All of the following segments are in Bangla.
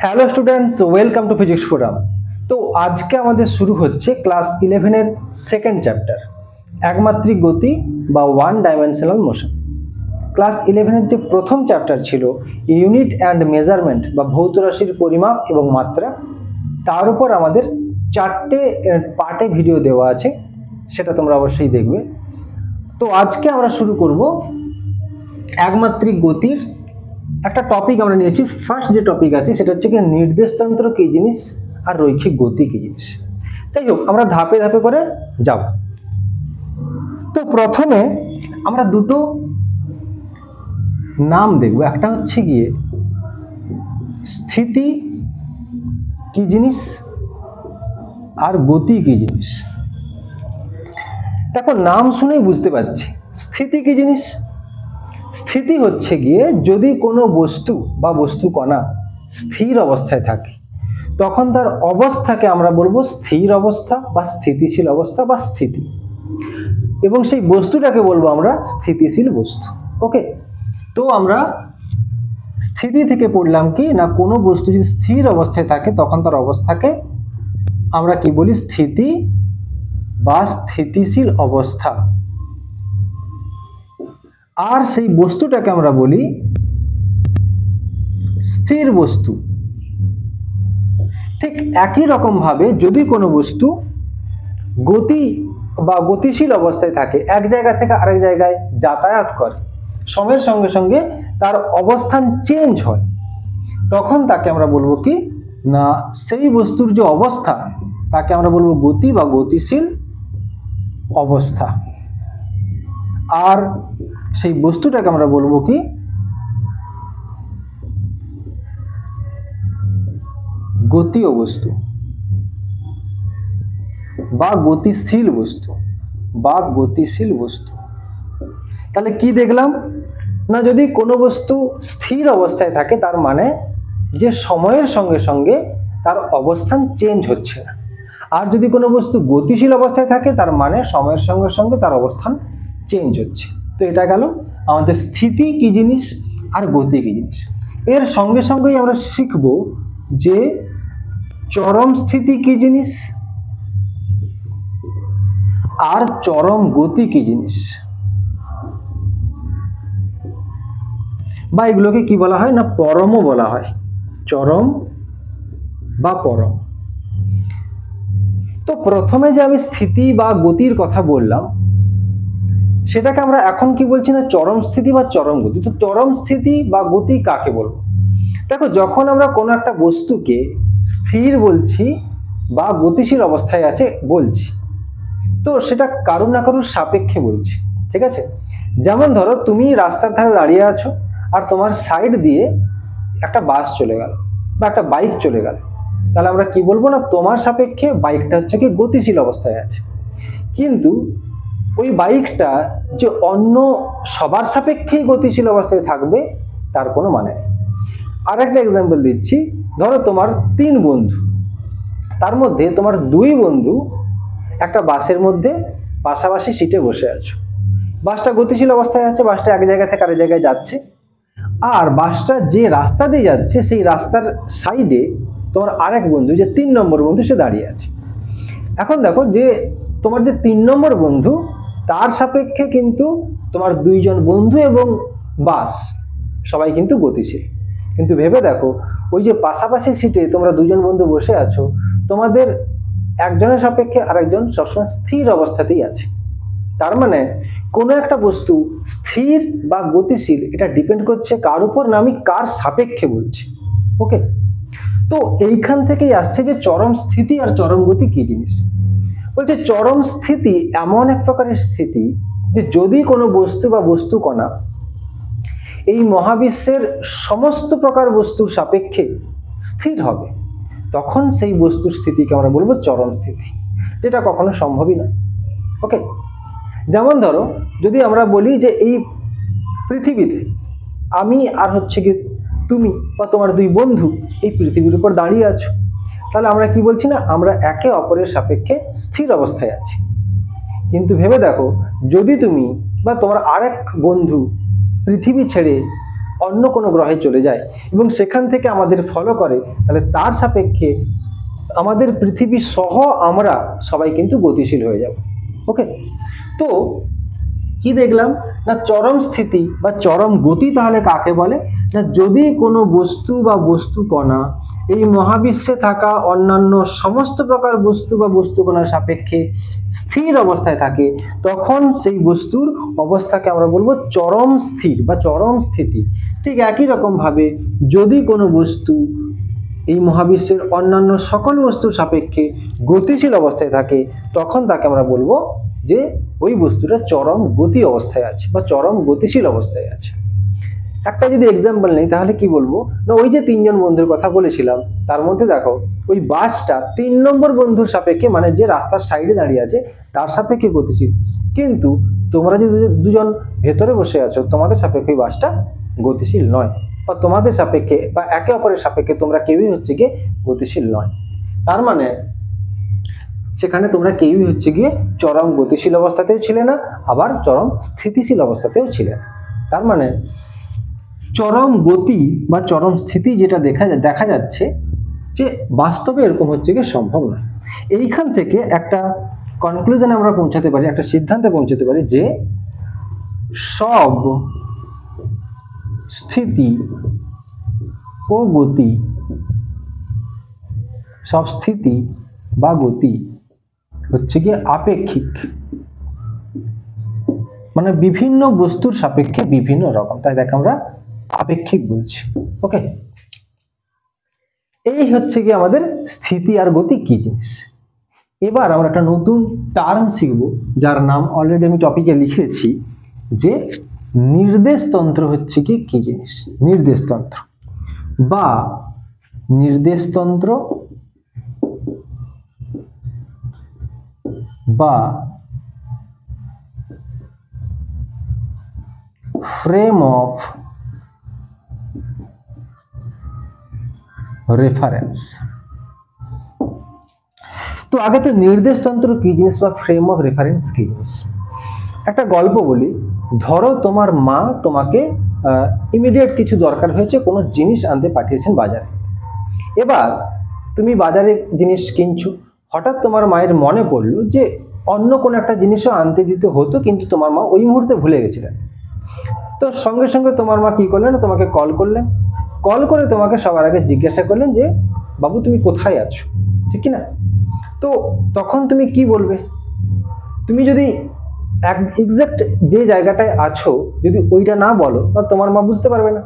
Hello students, welcome to physics forum. তো আজকে আমাদের শুরু হচ্ছে ক্লাস 11 এর সেকেন্ড চ্যাপ্টার, একমাত্রিক গতি বা ওয়ান ডাইমেনশনাল মোশন। ক্লাস 11 এর যে প্রথম চ্যাপ্টার ছিল ইউনিট অ্যান্ড মেজারমেন্ট বা ভৌত রাশির পরিমাপ এবং মাত্রা, তার উপর আমাদের 4টে পার্টে ভিডিও দেওয়া আছে, সেটা তোমরা অবশ্যই দেখবে। তো আজকে আমরা শুরু করব একমাত্রিক গতির একটা টপিক আমরা নিয়েছি। ফার্স্ট যে টপিক আছে সেটা হচ্ছে কি নির্দেশতন্ত্র কি জিনিস আর রৈখিক গতি কি জিনিস। যাই হোক, আমরা ধাপে ধাপে করে যাব। তো প্রথমে আমরা দুটো নাম দেখব, একটা হচ্ছে গিয়ে স্থিতি কি জিনিস আর গতি কি জিনিস। দেখো, নাম শুনেই বুঝতে পারছি স্থিতি কি জিনিস। স্থিতি হচ্ছে গিয়ে যদি কোনো বস্তু বা বস্তু কণা স্থির অবস্থায় থাকে তখন তার অবস্থাকে আমরা বলবো স্থির অবস্থা বা স্থিতিশীল অবস্থা বা স্থিতি, এবং সেই বস্তুটাকে বলবো আমরা স্থিতিশীল বস্তু। ওকে, তো আমরা স্থিতি থেকে পড়লাম কি না, কোনো বস্তু যদি স্থির অবস্থায় থাকে তখন তার অবস্থাকে আমরা কি বলি, স্থিতি বা স্থিতিশীল অবস্থা, আর সেই বস্তুটাকে আমরা বলি স্থির বস্তু। ঠিক একই রকম ভাবে যদি কোনো বস্তু গতি বা গতিশীল অবস্থায় থাকে, এক জায়গা থেকে আরেক জায়গায় যাতায়াত করে, সময়ের সঙ্গে সঙ্গে তার অবস্থান চেঞ্জ হয়, তখন তাকে আমরা বলবো কি না, সেই বস্তুর যে অবস্থা তাকে আমরা বলবো গতি বা গতিশীল অবস্থা, আর সেই বস্তুটাকে আমরা বলবো কি গতীয় বস্তু বা গতিশীল বস্তু বা গতিশীল বস্তু। তাহলে কি দেখলাম না, যদি কোনো বস্তু স্থির অবস্থায় থাকে তার মানে যে সময়ের সঙ্গে সঙ্গে তার অবস্থান চেঞ্জ হচ্ছে না, আর যদি কোনো বস্তু গতিশীল অবস্থায় থাকে তার মানে সময়ের সঙ্গে সঙ্গে তার অবস্থান চেঞ্জ হচ্ছে। তো এটা গেল আমাদের স্থিতি কি জিনিস আর গতি কি জিনিস। এর সঙ্গে সঙ্গেই আমরা শিখব যে চরম স্থিতি কি জিনিস আর চরম গতি কি জিনিস, বা এগুলোকে কি বলা হয় না, পরমও বলা হয়, চরম বা পরম। তো প্রথমে যে আমি স্থিতি বা গতির কথা বললাম সেটাকে আমরা এখন কি বলছি না, চরম স্থিতি বা চরম গতি। তো চরম স্থিতি বা গতি কাকে বলবো? দেখো, যখন আমরা কোনো একটা বস্তুকে স্থির বলছি বা গতিশীল অবস্থায় আছে বলছি, তো সেটা কারুর না কারুর সাপেক্ষে বলছি, ঠিক আছে? যেমন ধরো, তুমি রাস্তার ধারে দাঁড়িয়ে আছো আর তোমার সাইড দিয়ে একটা বাস চলে গেল বা একটা বাইক চলে গেল, তাহলে আমরা কি বলবো না, তোমার সাপেক্ষে বাইকটা হচ্ছে কি গতিশীল অবস্থায় আছে, কিন্তু ওই বাইকটা যে অন্য সবার সাপেক্ষেই গতিশীল অবস্থায় থাকবে তার কোনো মানে নেই। আর একটা এক্সাম্পল দিচ্ছি, ধরো তোমার 3 বন্ধু, তার মধ্যে তোমার 2 বন্ধু একটা বাসের মধ্যে পাশাপাশি সিটে বসে আছো। বাসটা গতিশীল অবস্থায় আছে, বাসটা এক জায়গা থেকে আরেক জায়গায় যাচ্ছে, আর বাসটা যে রাস্তা দিয়ে যাচ্ছে সেই রাস্তার সাইডে তোমার আরেক বন্ধু, যে 3 নম্বর বন্ধু, সে দাঁড়িয়ে আছে। এখন দেখো, যে তোমার যে 3 নম্বর বন্ধু তার সাপেক্ষে কিন্তু তোমার 2 জন বন্ধু এবং বাস সবাই কিন্তু গতিশীল, কিন্তু ভেবে দেখো ওই যে পাশাপাশি সিটে তোমরা 2 জন বন্ধু বসে আছো, তোমাদের একজনের সাপেক্ষে আরেকজন সবসময় স্থির অবস্থাতেই আছে। তার মানে কোনো একটা বস্তু স্থির বা গতিশীল এটা ডিপেন্ড করছে কার উপর না, আমি কার সাপেক্ষে বলছি। ওকে, তো এইখান থেকেই আসছে যে চরম স্থিতি আর চরম গতি কি জিনিস। বলছে চরম স্থিতি এমন এক প্রকারের স্থিতি যে যদি কোনো বস্তু বা বস্তু কণা এই মহাবিশ্বের সমস্ত প্রকার বস্তুর সাপেক্ষে স্থির হবে, তখন সেই বস্তুর স্থিতিকে আমরা বলবো চরম স্থিতি, যেটা কখনো সম্ভবই নয়। ওকে, যেমন ধরো, যদি আমরা বলি যে এই পৃথিবীতে আমি আর হচ্ছে কি তুমি বা তোমার 2 বন্ধু এই পৃথিবীর উপর দাঁড়িয়ে আছো, তাহলে আমরা কি বলছি না, আমরা একে অপরের সাপেক্ষে স্থির অবস্থায় আছি। কিন্তু ভেবে দেখো, যদি তুমি বা তোমার আরেক বন্ধু পৃথিবী ছেড়ে অন্য কোনো গ্রহে চলে যায় এবং সেখান থেকে আমাদের ফলো করে, তাহলে তার সাপেক্ষে আমাদের পৃথিবী সহ আমরা সবাই কিন্তু গতিশীল হয়ে যাব। ওকে, তো কি দেখলাম না, চরম স্থিতি বা চরম গতি তাহলে কাকে বলে না, যদি কোনো বস্তু বা বস্তু কণা এই মহাবিশ্বে থাকা অন্যান্য সমস্ত প্রকার বস্তু বা বস্তু কণার সাপেক্ষে স্থির অবস্থায় থাকে, তখন সেই বস্তুর অবস্থাকে আমরা বলবো চরম স্থির বা চরম স্থিতি। ঠিক একই রকম ভাবে যদি কোনো বস্তু এই মহাবিশ্বের অন্যান্য সকল বস্তুর সাপেক্ষে গতিশীল অবস্থায় থাকে, তখন তাকে আমরা বলবো যে ওই বস্তুটা চরম গতি অবস্থায় আছে বা চরম গতিশীল অবস্থায় আছে। একটা যদি এক্সাম্পল নেই তাহলে কি বলবো না, ওই যে তিনজন বন্ধুর কথা বলেছিলাম তার মধ্যে দেখো ওই বাসটা 3 নম্বর বন্ধুর সাপেক্ষে, মানে যে রাস্তার সাইডে দাঁড়িয়ে আছে তার সাপেক্ষে গতিশীল, কিন্তু তোমরা যে দুজন ভেতরে বসে আছো তোমাদের সাপেক্ষে বাসটা গতিশীল নয়, বা তোমাদের সাপেক্ষে বা একে অপরের সাপেক্ষে তোমরা কেউই হচ্ছে গিয়ে গতিশীল নয়। তার মানে সেখানে তোমরা কেউই হচ্ছে গিয়ে চরম গতিশীল অবস্থাতেও ছিলে না, আবার চরম স্থিতিশীল অবস্থাতেও ছিলে না। তার মানে চরম গতি বা চরম স্থিতি যেটা দেখা যাচ্ছে যে বাস্তবে এরকম হচ্ছে গিয়ে সম্ভব নয়। এইখান থেকে একটা কনক্লুশনে আমরা পৌঁছাতে পারি, একটা সিদ্ধান্তে পৌঁছাতে পারি যে সব স্থিতি ও গতি, সব স্থিতি বা গতি হচ্ছে গিয়ে আপেক্ষিক, মানে বিভিন্ন বস্তুর সাপেক্ষে বিভিন্ন রকম, তাই দেখ আমরা আপেক্ষিক বলছি। ওকে, এই হচ্ছে গিয়ে আমাদের স্থিতি আর গতি কি জিনিস। এবার আমরা একটা নতুন টার্ম শিখবো যার নাম অলরেডি আমি টপিকে লিখেছি, যে নির্দেশতন্ত্র হচ্ছে কি জিনিস। নির্দেশতন্ত্র বা নির্দেশতন্ত্র বা ফ্রেম অফ রেফারেন্স। তো আগে তো নির্দেশতন্ত্র কি জিনিস বা ফ্রেম অফ রেফারেন্স কি জিনিস। একটা গল্প বলি, ধরো তোমার মা তোমাকে ইমিডিয়েট কিছু দরকার হয়েছে, কোনো জিনিস আনতে পাঠিয়েছেন বাজারে। এবার তুমি বাজারে জিনিস কিনছো, হঠাৎ তোমার মায়ের মনে পড়লো যে অন্য কোনো একটা জিনিসও আনতে দিতে হতো, কিন্তু তোমার মা ওই মুহূর্তে ভুলে গেছিলেন। তো সঙ্গে সঙ্গে তোমার মা কি করলেন, তোমাকে কল করলেন, কল করে তোমাকে সবার আগে জিজ্ঞাসা করলেন যে বাবু তুমি কোথায় আছো, ঠিক না? তো তখন তুমি কি বলবে? তুমি যদি এক্সাক্ট যে জায়গাটায় আছো যদি ওইটা না বলো, বা তোমার মা বুঝতে পারবে না।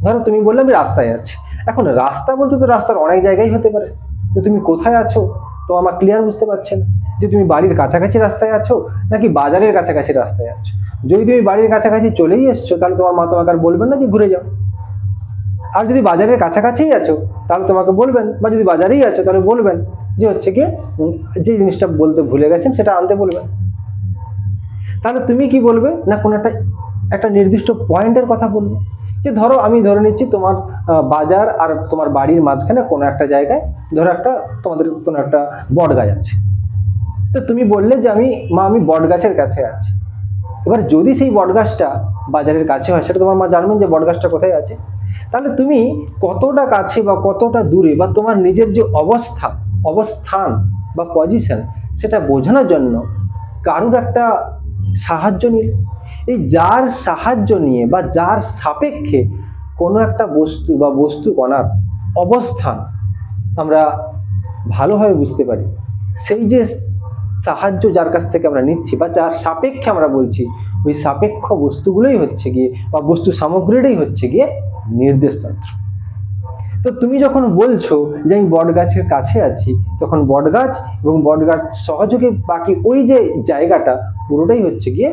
ধরো তুমি বললে আমি রাস্তায় আছি, এখন রাস্তা বলতে তো রাস্তার অনেক জায়গায় হতে পারে, তো তুমি কোথায় আছো তো আমার ক্লিয়ার বুঝতে পারছে না যে তুমি বাড়ির কাছাকাছি রাস্তায় আছো নাকি বাজারের কাছাকাছি রাস্তায় আছো। যদি তুমি বাড়ির কাছাকাছি চলেই এসছো তাহলে তোমার মা তোমাকে আর বলবেন না যে ঘুরে যাও। আর যদি বাজারের কাছাকাছিই আছো তাহলে তোমাকে বলবেন, বা যদি বাজারেই আছো তাহলে বলবেন যে হচ্ছে কি যে জিনিসটা বলতে ভুলে গেছেন সেটা আনতে বলবেন। তাহলে তুমি কি বলবে না, কোনো একটা নির্দিষ্ট পয়েন্টের কথা বলবে। যে ধরো আমি ধরে নিচ্ছি তোমার বাজার আর তোমার বাড়ির মাঝখানে কোনো একটা জায়গায় ধরো তোমাদের কোনো একটা বট গাছ আছে, তো তুমি বললে যে আমি বট গাছের কাছে আছি। এবার যদি সেই বট গাছটা বাজারের কাছে হয়, সেটা তোমার মা জানবেন যে বট গাছটা কোথায় আছে। তাহলে তুমি কতটা কাছে বা কতটা দূরে, বা তোমার নিজের যে অবস্থান বা পজিশন, সেটা বোঝানোর জন্য কারুর একটা সাহায্য নিলে। এই যার সাহায্য নিয়ে বা যার সাপেক্ষে কোনো একটা বস্তু বা বস্তু কণার অবস্থান আমরা ভালোভাবে বুঝতে পারি, সেই যে সাহায্য যার কাছ থেকে আমরা নিচ্ছি বা যার সাপেক্ষে আমরা বলছি, ওই সাপেক্ষ বস্তুগুলোই হচ্ছে গিয়ে বা বস্তু সামগ্রীটাই হচ্ছে গিয়ে নির্দেশতন্ত্র। তো তুমি যখন বলছো যে আমি বট গাছের কাছে আছি, তখন বট গাছ এবং বট গাছ সহযোগে বাকি ওই যে জায়গাটা পুরোটাই হচ্ছে গিয়ে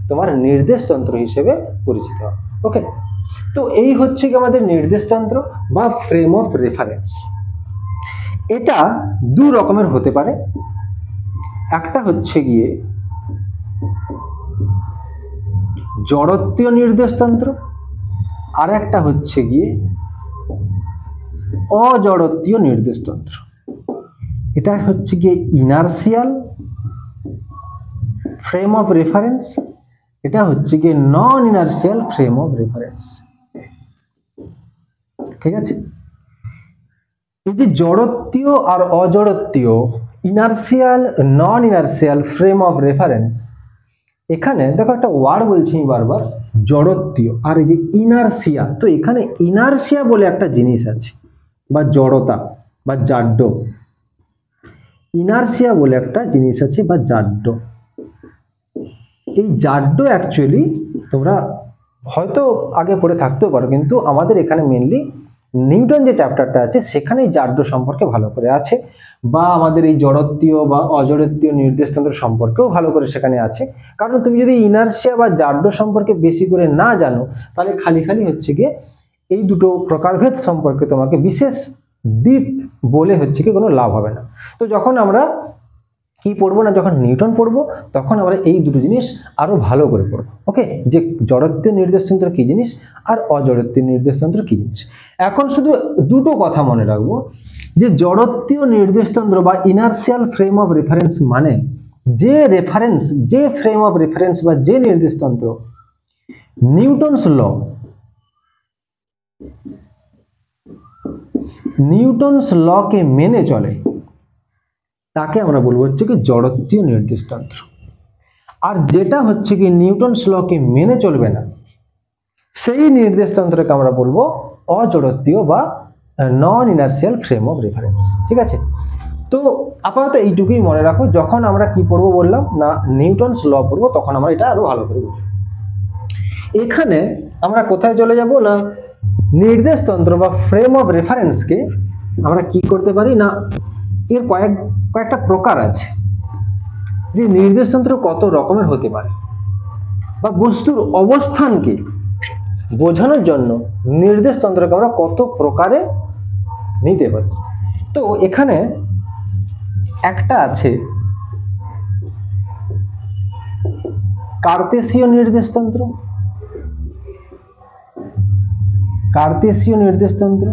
তোমার নির্দেশতন্ত্র হিসেবে পরিচিত। ওকে, তো এই হচ্ছে কি আমাদের নির্দেশতন্ত্র বা ফ্রেম অফ রেফারেন্স। এটা দু রকমের হতে পারে, একটা হচ্ছে গিয়ে জড়ত্বীয় নির্দেশতন্ত্র, আর একটা হচ্ছে গিয়ে অজড়ত্বীয় নির্দেশতন্ত্র। এটা হচ্ছে গিয়ে ইনার্সিয়াল ফ্রেম অফ রেফারেন্স, এটা হচ্ছে গিয়ে non inertial frame of reference. ঠিক আছে। এই যে জড়ত্বীয় আর অজড়ত্বীয়, inertial non inertial frame of reference, এখানে দেখো একটা ওয়ার্ড বলছি বারবার, জড়ত্বীয় আর এই যে ইনার্সিয়া। তো এখানে ইনার্সিয়া বলে একটা জিনিস আছে, বা জড়তা বা জাড্য, ইনার্সিয়া বলে একটা জিনিস আছে বা জাড্য। এই জাড্য অ্যাকচুয়ালি তোমরা হয়তো আগে পড়ে থাকতেও পারো, কিন্তু আমাদের এখানে মেনলি নিউটন যে চ্যাপ্টারটা আছে সেখানে এই জাড্য সম্পর্কে ভালো করে আছে, বা আমাদের এই জড়ত্বীয় বা অজড়ত্বীয় নির্দেশতন্ত্র সম্পর্কেও ভালো করে সেখানে আছে। কারণ তুমি যদি ইনার্সিয়া বা জাড্য সম্পর্কে বেশি করে না জানো, তাহলে খালি খালি হচ্ছে গিয়ে এই দুটো প্রকারভেদ সম্পর্কে তোমাকে বিশেষ ডিপ বলে হচ্ছে কি কোনো লাভ হবে না। তো যখন আমরা কি পড়বো না, যখন নিউটন পড়বো তখন আমরা এই দুটো জিনিস আরো ভালো করে পড়বো। ওকে, যে জড়ত্বীয় নির্দেশতন্ত্র কি জিনিস আর অজড়ত্বীয় নির্দেশতন্ত্র কি জিনিস। এখন শুধু দুটো কথা মনে রাখবো, যে জড়ত্বীয় নির্দেশতন্ত্র বা ইনার্সিয়াল ফ্রেম অফ রেফারেন্স মানে যে রেফারেন্স, যে ফ্রেম অফ রেফারেন্স বা যে নির্দেশতন্ত্র নিউটনস ল কে মেনে চলে তাকে আমরা বলবো হচ্ছে কি জড়ত্বীয় নির্দেশতন্ত্র। আর যেটা হচ্ছে কি নিউটনস ল কে মেনে চলবে না, সেই নির্দেশতন্ত্রকে আমরা বলবো অজড়ত্বীয় বা নন ইনার্সিয়াল ফ্রেম অফ রেফারেন্স। ঠিক আছে, তো আপাতত এইটুকুই মনে রাখো, যখন আমরা কি পড়বো বললাম না নিউটনস ল পড়বো তখন আমরা এটা আরো ভালো করে বুঝবো। এখানে আমরা কোথায় চলে যাব না, নির্দেশতন্ত্র বা ফ্রেম অফ রেফারেন্সকে আমরা কি করতে পারি না, এর কয়েকটা প্রকার আছে, যে নির্দেশতন্ত্র কত রকমের হতে পারে, বা বস্তুর অবস্থানকে বোঝানোর জন্য নির্দেশতন্ত্রকে আমরা কত প্রকারে নিতে পারি। তো এখানে একটা আছে কার্তেশীয় নির্দেশতন্ত্র, কার্তেশীয় নির্দেশতন্ত্র,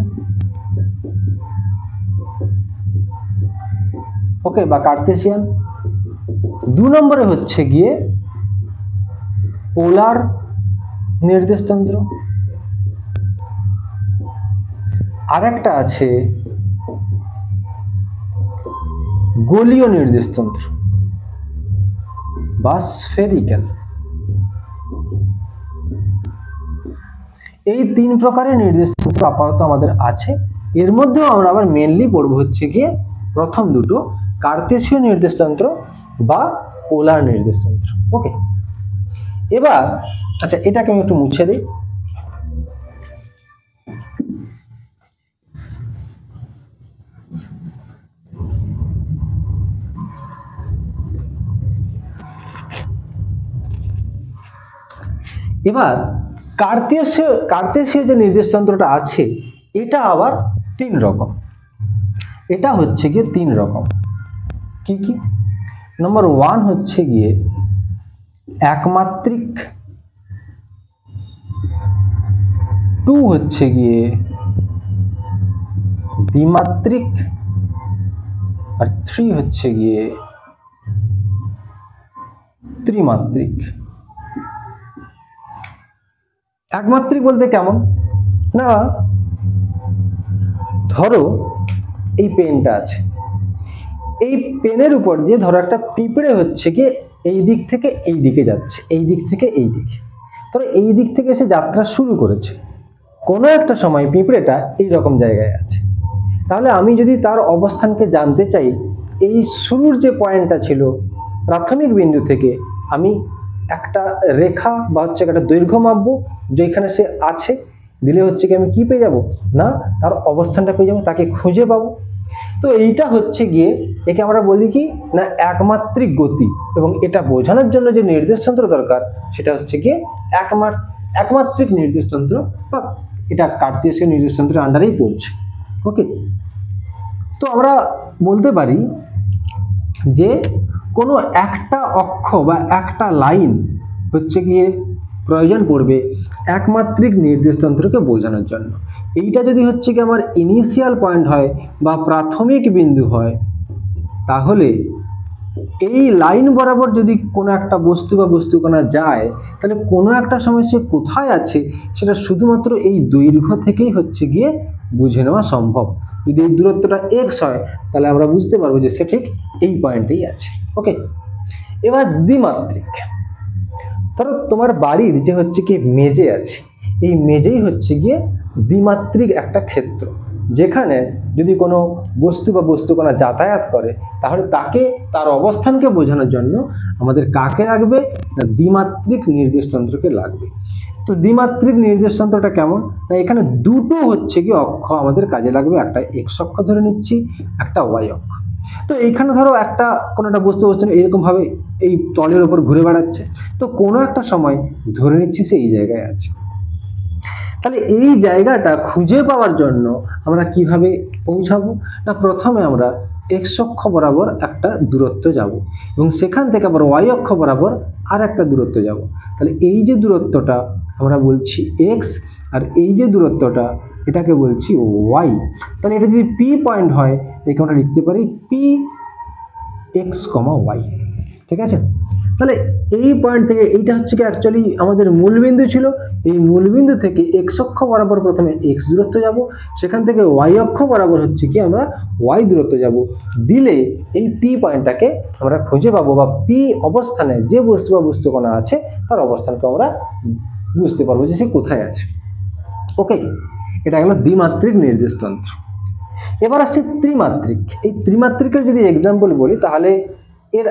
ওকে, বা কার্তেশিয়ান। 2 নম্বরে হচ্ছে গিয়ে পোলার নির্দেশতন্ত্র, আর একটা আছে গোলীয় নির্দেশতন্ত্র বা স্ফেরিক্যাল। এই 3 প্রকারের নির্দেশতন্ত্র আপাতত আমাদের আছে। এর মধ্যেও আমরা আবার মেনলি পড়বো হচ্ছে গিয়ে প্রথম দুটো, কার্তেশীয় নির্দেশতন্ত্র বা পোলার নির্দেশতন্ত্র। ওকে, এবার আচ্ছা এটাকে আমি একটু মুছে দিই। এবার কার্তেশীয় যে নির্দেশতন্ত্রটা আছে এটা আবার 3 রকম। এটা হচ্ছে গিয়ে 3 রকম। কি কি? নম্বর 1 হচ্ছে গিয়ে একমাত্রিক, 2 হচ্ছে গিয়ে দ্বিমাত্রিক, আর 3 হচ্ছে গিয়ে ত্রিমাত্রিক। একমাত্রিক বলতে কেমন না, ধরো এই পেনটা আছে, এই পেনের উপর দিয়ে ধরো একটা পিঁপড়ে হচ্ছে কি এই দিক থেকে এই দিকে যাচ্ছে, এই দিক থেকে এই দিকে, ধরো এই দিক থেকে এসে যাত্রা শুরু করেছে, কোনো একটা সময় পিঁপড়েটা এই রকম জায়গায় আছে। তাহলে আমি যদি তার অবস্থানকে জানতে চাই, এই শুরুর যে পয়েন্টটা ছিল প্রাথমিক বিন্দু থেকে, আমি একটা রেখা বা হচ্ছে একটা দৈর্ঘ্য মাপবো, যেখানে সে আছে, দিলে হচ্ছে কি আমি কি পেয়ে যাব না তার অবস্থানটা পেয়ে যাবো, তাকে খুঁজে পাবো। তো এইটা হচ্ছে গিয়ে একে আমরা বলি কি না একমাত্রিক গতি, এবং এটা বোঝানোর জন্য যে নির্দেশতন্ত্র দরকার সেটা হচ্ছে গিয়ে একমাত্রিক নির্দেশতন্ত্র, বা এটা কার্তেশীয় নির্দেশতন্ত্রের আন্ডারেই পড়ছে। ওকে, তো আমরা বলতে পারি যে কোনো একটা অক্ষ বা একটা লাইন হচ্ছে গিয়ে প্রয়োজন পড়বে একমাত্রিক নির্দেশতন্ত্রকে বোঝানোর জন্য। এইটা যদি হচ্ছে কি আমার ইনিশিয়াল পয়েন্ট হয় বা প্রাথমিক বিন্দু হয়, তাহলে এই লাইন বরাবর যদি কোনো একটা বস্তু বা বস্তুকণা যায়, তাহলে কোনো একটা সময় সে কোথায় আছে সেটা শুধুমাত্র এই দৈর্ঘ্য থেকেই হচ্ছে গিয়ে বুঝে নেওয়া সম্ভব। যদি এই দূরত্বটা এক্স হয়, তাহলে আমরা বুঝতে পারবো যে সে ঠিক এই পয়েন্টেই আছে। ওকে, এবার দ্বিমাত্রিক। ধরো তোমার বাড়ির যে হচ্ছে কি মেঝে আছে, এই মেঝেই হচ্ছে গিয়ে দ্বিমাত্রিক একটা ক্ষেত্র, যেখানে যদি কোনো বস্তু বা বস্তুকণা যাতায়াত করে, তাহলে তাকে তার অবস্থানকে বোঝানোর জন্য আমাদের কাকে লাগবে না দ্বিমাত্রিক নির্দেশতন্ত্রকে লাগবে। তো দ্বিমাত্রিক নির্দেশতন্ত্রটা কেমন না, এখানে দুটো হচ্ছে কি অক্ষ আমাদের কাজে লাগবে, একটা এক্স অক্ষ ধরে নিচ্ছি, একটা ওয়াই অক্ষ। তো এইখানে ধরো একটা কোনো একটা বস্তু এরকম ভাবে এই তলের উপর ঘুরে বেড়াচ্ছে, তো কোনো একটা সময় ধরে নিচ্ছি সে এই জায়গায় আছে। তাহলে এই জায়গাটা খুঁজে পাওয়ার জন্য আমরা কিভাবে পৌঁছাবো না, প্রথমে আমরা এক্স অক্ষ বরাবর একটা দূরত্ব যাব এবং সেখান থেকে আবার ওয়াই অক্ষ বরাবর আর একটা দূরত্ব যাব। তাহলে এই যে দূরত্বটা আমরা বলছি এক্স, আর এই যে দূরত্বটা এটাকে বলছি ওয়াই। তাহলে এটা যদি পি পয়েন্ট হয়, একে আমরা লিখতে পারি পি এক্স কমা ওয়াই। ঠিক আছে, তাহলে এই পয়েন্ট থেকে এইটা হচ্ছে কি অ্যাকচুয়ালি আমাদের মূলবিন্দু ছিল। এই মূলবিন্দু থেকে এক্স অক্ষ বরাবর প্রথমে এক্স দূরত্ব যাব, সেখান থেকে ওয়াই অক্ষ বরাবর হচ্ছে কি আমরা ওয়াই দূরত্ব যাব। দিলে এই পি পয়েন্টটাকে আমরা খুঁজে পাবো, বা পি অবস্থানে যে বস্তু বা বস্তুকণা আছে তার অবস্থানকে আমরা বুঝতে পারবো যে সে কোথায় আছে। ওকে, এটা গেল দ্বিমাত্রিক নির্দেশতন্ত্র। এবার আসছে ত্রিমাত্রিক। এই ত্রিমাত্রিকের যদি এক্সাম্পল বলি, তাহলে এর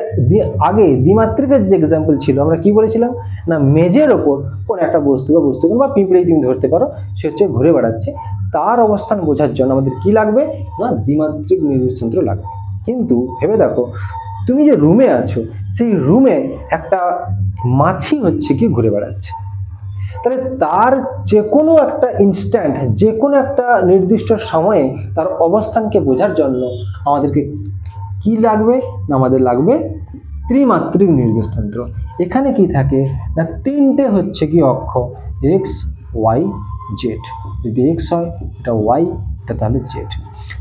আগে দ্বিমাত্রিকের যে এক্সাম্পল ছিল আমরা কি বলেছিলাম না, মেঝের ওপর কোন একটা বস্তু বা বস্তুকণা বা পিঁপড়েই তুমি ধরতে পারো, সে হচ্ছে ঘুরে বেড়াচ্ছে, তার অবস্থান বোঝার জন্য আমাদের কি লাগবে না দ্বিমাত্রিক নির্দেশতন্ত্র লাগবে। কিন্তু ভেবে দেখো, তুমি যে রুমে আছো সেই রুমে একটা মাছি হচ্ছে কি ঘুরে বেড়াচ্ছে, তাহলে তার যে কোনো একটা ইনস্ট্যান্ট, যে কোনো একটা নির্দিষ্ট সময়ে তার অবস্থানকে বোঝার জন্য আমাদেরকে কি লাগবে না, আমাদের লাগবে ত্রিমাত্রিক নির্দেশতন্ত্র। এখানে কি থাকে না, তিনটে হচ্ছে কি অক্ষ এক্স ওয়াই জেড। যদি এক্স হয় এটা ওয়াই, এটা তাহলে জেড।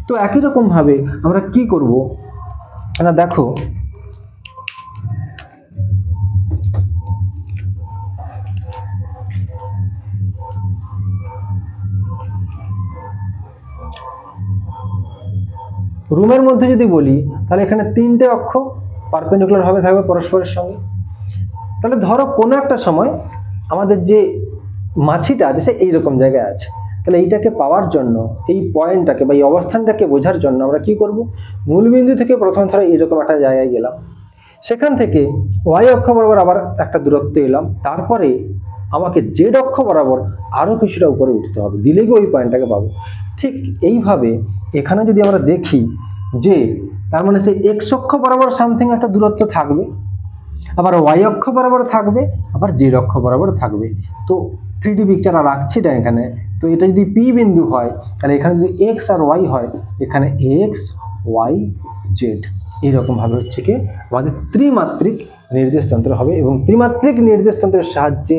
তো একই রকম ভাবে আমরা কি করব না, দেখো রুমের মধ্যে যদি বলি, তাহলে এখানে তিনটে অক্ষ পারপেন্ডিকুলার ভাবে থাকবে পরস্পরের সঙ্গে। তাহলে ধরো কোনো একটা সময় আমাদের যে মাছিটা আছে সে এইরকম জায়গায় আছে, তাহলে এইটাকে পাওয়ার জন্য এই পয়েন্টটাকে বা এই অবস্থানটাকে বোঝার জন্য আমরা কি করব, মূলবিন্দু থেকে প্রথমে ধরো এইরকম একটা জায়গায় গেলাম, সেখান থেকে ওয়াই অক্ষ বরাবর আবার একটা দূরত্ব এলাম, তারপরে আমাকে জেড অক্ষ বরাবর আরো কিছুটা উপরে উঠতে হবে, দিলে গিয়ে ওই পয়েন্টটাকে পাবো। ঠিক এইভাবে এখানে যদি আমরা দেখি যে তার মানে সে এক্স অক্ষ বরাবর সামথিং একটা দূরত্ব থাকবে, আবার ওয়াই অক্ষ বরাবর থাকবে, আবার জেড অক্ষ বরাবর থাকবে। তো 3D পিকচার আর রাখছি না এখানে। তো এটা যদি পি বিন্দু হয়, তাহলে এখানে যদি এক্স আর ওয়াই হয়, এখানে এক্স ওয়াই জেড এইরকম ভাবে হচ্ছে কি আমাদের ত্রিমাত্রিক নির্দেশতন্ত্র হবে। এবং ত্রিমাত্রিক নির্দেশতন্ত্রের সাহায্যে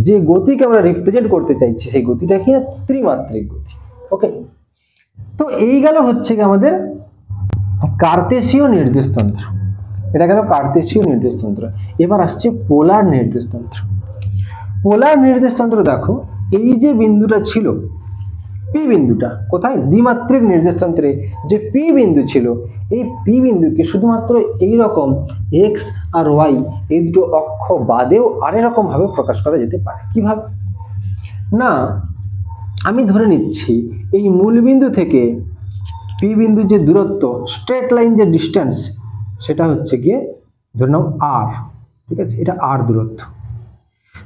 যে গতিকে আমরা রিপ্রেজেন্ট করতে চাইছি সেই গতিটা কি ত্রিমাত্রিক গতি। ওকে, তো এই গেল হচ্ছে কি আমাদের কার্তেশীয় নির্দেশতন্ত্র। এটা গেল কার্তেশীয় নির্দেশতন্ত্র। এবার আসছে পোলার নির্দেশতন্ত্র। পোলার নির্দেশতন্ত্র দেখো, এই যে বিন্দুটা ছিল পি বিন্দুটা, কোথায় দ্বিমাত্রিক নির্দেশতন্ত্রে যে পি বিন্দু ছিল, এই পি বিন্দুকে শুধুমাত্র এইরকম এক্স আর ওয়াই এই দুটো অক্ষ বাদেও আরেকরকম ভাবে প্রকাশ করা যেতে পারে। কিভাবে না, আমি ধরে নিচ্ছি এই মূলবিন্দু থেকে পি বিন্দুর যে দূরত্ব, স্ট্রেট লাইন যে ডিস্টেন্স, সেটা হচ্ছে গিয়ে ধরে নাও আর। ঠিক আছে, এটা আর দূরত্ব।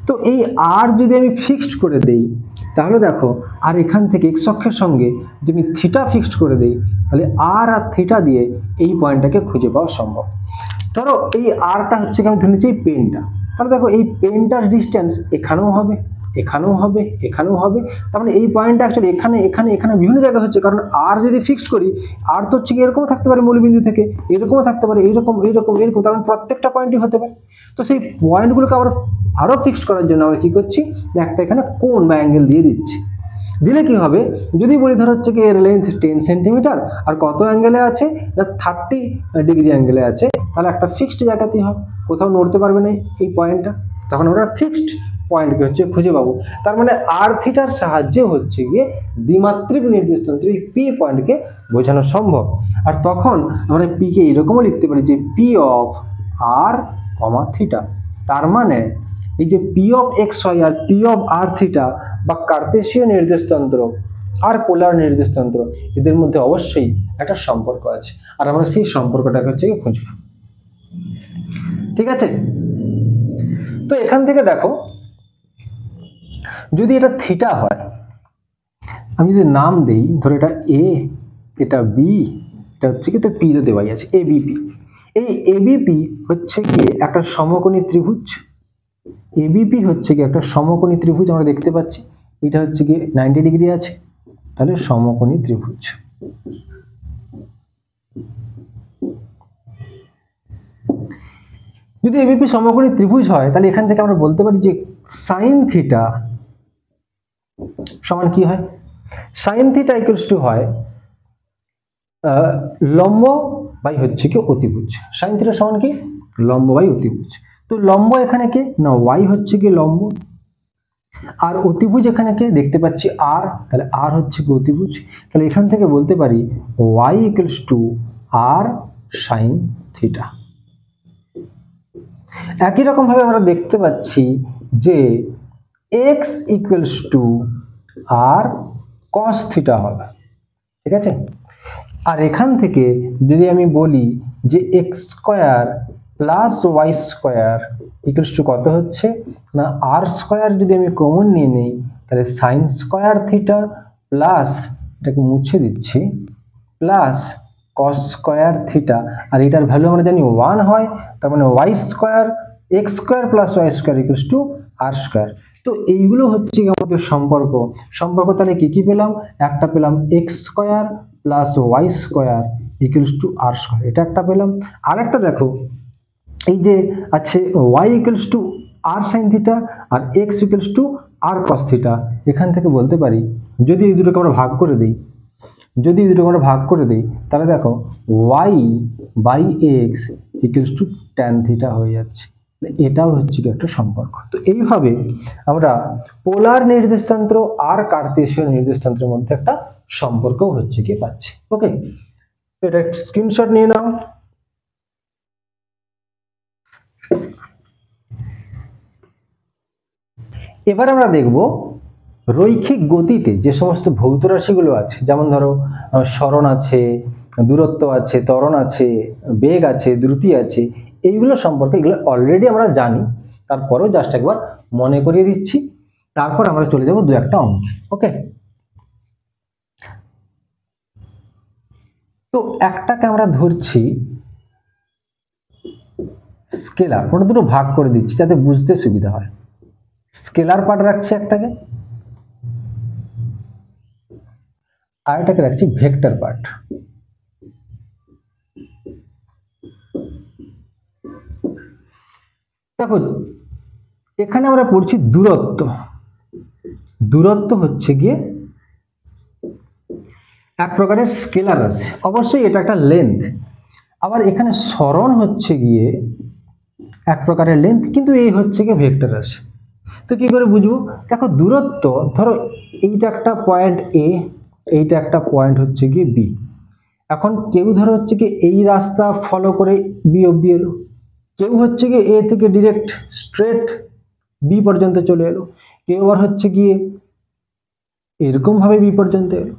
তো এই আর যদি আমি ফিক্সড করে দেই, তাহলে দেখো আর এখান থেকে এক্স অক্ষের সঙ্গে যদি আমি থিটা ফিক্সড করে দেই, তাহলে আর আর থিটা দিয়ে এই পয়েন্টটাকে খুঁজে পাওয়া সম্ভব। ধরো এই আরটা হচ্ছে আমি ধরে নিচ্ছি এই পেনটা, তাহলে দেখো এই পেনটার ডিস্টেন্স এখানেও হবে, এখানেও হবে, এখানেও হবে। তার মানে এই পয়েন্টটা অ্যাকচুয়ালি এখানে এখানে এখানে বিভিন্ন জায়গায় হচ্ছে, কারণ আর যদি ফিক্সড করি, আর তো হচ্ছে এরকমও থাকতে পারে মূলবিন্দু থেকে, এরকমও থাকতে পারে, এইরকম এইরকম এরকম, তার মানে প্রত্যেকটা পয়েন্টই হতে পারে। তো সেই পয়েন্টগুলোকে আবার আরো ফিক্সড করার জন্য আমরা কি করছি, একটা এখানে কোণ বা অ্যাঙ্গেল দিয়ে দিচ্ছি। দিলে কি হবে, যদি বলি ধর হচ্ছে কি এর লেন্থ 10 সেন্টিমিটার আর কত অ্যাঙ্গেলে আছে না 30 ডিগ্রি অ্যাঙ্গেলে আছে, তাহলে একটা ফিক্সড জায়গাতেই হবে, কোথাও নড়তে পারবে না এই পয়েন্টটা, তখন আমরা ফিক্সড পয়েন্টকে হচ্ছে খুঁজে পাবো। তার মানে আর থিটার সাহায্যে হচ্ছে গিয়ে দ্বিমাত্রিক নির্দেশতন্ত্রে এই পি পয়েন্টকে বোঝানো সম্ভব। আর তখন আমরা পি কে এরকমও লিখতে পারি যে P of R comma theta. তার মানে এই যে পি অফ এক্স ওয়াই আর পি অফ আর থিটা বা কার্তেশীয় নির্দেশতন্ত্র আর পোলার নির্দেশতন্ত্র, এদের মধ্যে অবশ্যই একটা সম্পর্ক আছে, আর আমরা সেই সম্পর্কটাকে হচ্ছে খুঁজব। ঠিক আছে, তো এখান থেকে দেখো যদি এটা থিটা হয়, আমি যদি নাম দেই, ধরো এটা এ, এটা বি, এটা হচ্ছে কি তো পি তো দেওয়াই আছে, এবিপি। এই এবিপি হচ্ছে গিয়ে একটা সমকোণী ত্রিভুজ, এবিপি হচ্ছে কি একটা সমকোণী ত্রিভুজ, আমরা দেখতে পাচ্ছি এটা হচ্ছে কি 90 ডিগ্রি আছে, তাহলে সমকোণী ত্রিভুজ। যদি এবিপি সমকোণী ত্রিভুজ হয়, তাহলে এখান থেকে আমরা বলতে পারি যে সাইন থিটা সমান কি হয়, সাইন থিটা ইকুয়ালস টু হয় লম্ব বাই হচ্ছে কি অতিভুজ। সাইন থিটা সমান কি, লম্ব বাই অতিভুজ। তো লম্ব এখানে কে না ওয়াই হচ্ছে কি লম্ব, আর অতিভুজ এখানে কে দেখতে পাচ্ছি আর, তাহলে আর হচ্ছে কি অতিভুজ। তাহলে এখান থেকে বলতে পারি Y equals to R sine theta. একই রকম ভাবে আমরা দেখতে পাচ্ছি যে X equals to R cos theta হবে। ঠিক আছে, আর এখান থেকে যদি আমি বলি যে X square plus Y square equals to কত হচ্ছে না আর স্কোয়ার, যদি আমি কমন নিয়ে নেই তাহলে সাইন স্কোয়ার থিটা প্লাস, এটাকে মুছে দিচ্ছি, প্লাস কস স্কোয়ার থিটা, আর এটার ভ্যালু আমরা জানি 1 হয়, তার মানে Y square X square plus Y square equals to R square. তো এইগুলো হচ্ছে আমাদের সম্পর্ক। তাহলে কি কি পেলাম, একটা পেলাম X square plus Y square equals to R square, এটা একটা পেলাম। আর একটা দেখো এই যে আছে Y equals to R sine theta আর X equals to R cos theta. এখান থেকে বলতে পারি যদি এই দুটোকে আমরা ভাগ করে দিই, তাহলে দেখো Y by X equals to tan theta হয়ে যাচ্ছে। এটাও হচ্ছে কি একটা সম্পর্ক। তো এইভাবে আমরা পোলার নির্দেশতন্ত্র আর কার্তেশীয় নির্দেশতন্ত্রের মধ্যে একটা সম্পর্ক হচ্ছে কি পাচ্ছি। ওকে, তো এটা স্ক্রিনশট নিয়ে নাও। এবার আমরা দেখব রৈখিক গতিতে যে সমস্ত ভৌত রাশিগুলো আছে, যেমন ধরো সরণ আছে, দূরত্ব আছে, ত্বরণ আছে, বেগ আছে, দ্রুতি আছে, এইগুলো সম্পর্কে এগুলো অলরেডি আমরা জানি, তারপরেও জাস্ট একবার মনে করিয়ে দিচ্ছি, তারপর আমরা চলে যাব দু একটা অঙ্কে। ওকে, তো একটাকে আমরা ধরছি স্কেলার, ওটা দুটো ভাগ করে দিচ্ছি যাতে বুঝতে সুবিধা হয়। স্কেলার পার্ট রাখছি একটাকে, আর এটাকে রাখছি ভেক্টর পার্ট। দেখো এখানে আমরা পড়ছি দূরত্ব। দূরত্ব হচ্ছে গিয়ে এক প্রকারের স্কেলার আছে, অবশ্যই এটা একটা লেন্থ। আবার এখানে সরণ হচ্ছে গিয়ে এক প্রকারের লেন্থ, কিন্তু এই হচ্ছে গিয়ে ভেক্টর আছে। তো কি করে বুঝবো, দেখো দূরত্ব ধরো এইটা একটা পয়েন্ট এ, এইটা একটা পয়েন্ট হচ্ছে গিয়ে বি। এখন কেউ ধরো হচ্ছে কি এই রাস্তা ফলো করে বি অবধি এলো, কেউ হচ্ছে গিয়ে এ থেকে ডিরেক্ট স্ট্রেট বি পর্যন্ত চলে এলো, কেউ আবার হচ্ছে গিয়ে এরকম ভাবে বি পর্যন্ত এলো।